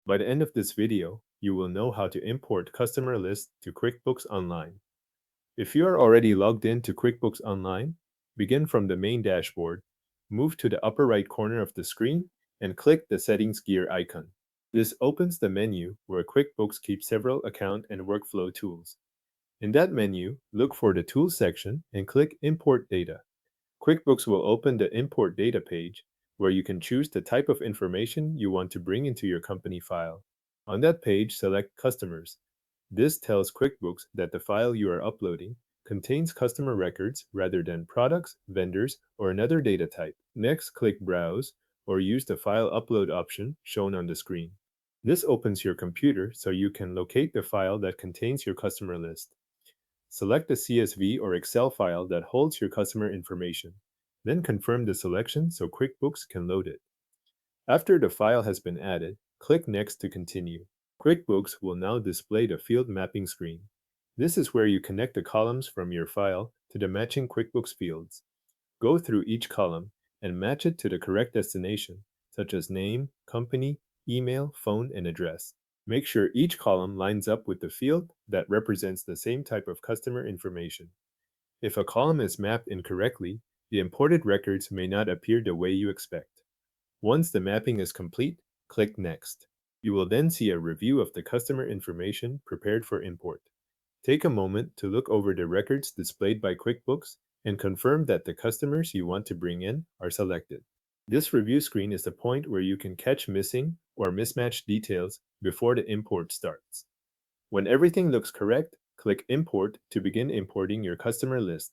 By the end of this video, you will know how to import customer lists to QuickBooks Online. If you are already logged in to QuickBooks Online, begin from the main dashboard, move to the upper right corner of the screen, and click the Settings gear icon. This opens the menu where QuickBooks keeps several account and workflow tools. In that menu, look for the Tools section and click Import Data. QuickBooks will open the Import Data page where you can choose the type of information you want to bring into your company file. On that page, select Customers. This tells QuickBooks that the file you are uploading contains customer records rather than products, vendors, or another data type. Next, click Browse or use the File Upload option shown on the screen. This opens your computer so you can locate the file that contains your customer list. Select the CSV or Excel file that holds your customer information. Then confirm the selection so QuickBooks can load it. After the file has been added, click Next to continue. QuickBooks will now display the field mapping screen. This is where you connect the columns from your file to the matching QuickBooks fields. Go through each column and match it to the correct destination, such as name, company, email, phone, and address. Make sure each column lines up with the field that represents the same type of customer information. If a column is mapped incorrectly, the imported records may not appear the way you expect. Once the mapping is complete, click Next. You will then see a review of the customer information prepared for import. Take a moment to look over the records displayed by QuickBooks and confirm that the customers you want to bring in are selected. This review screen is the point where you can catch missing or mismatched details before the import starts. When everything looks correct, click Import to begin importing your customer list.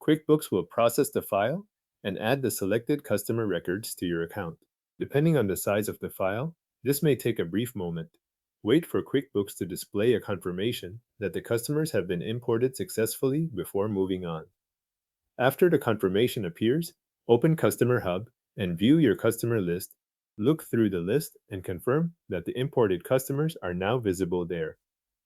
QuickBooks will process the file and add the selected customer records to your account. Depending on the size of the file, this may take a brief moment. Wait for QuickBooks to display a confirmation that the customers have been imported successfully before moving on. After the confirmation appears, open Customer Hub and view your customer list. Look through the list and confirm that the imported customers are now visible there.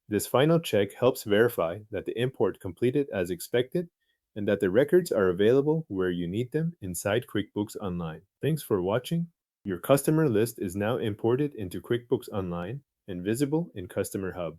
This final check helps verify that the import completed as expected and that the records are available where you need them inside QuickBooks Online. Thanks for watching. Your customer list is now imported into QuickBooks Online and visible in Customer Hub.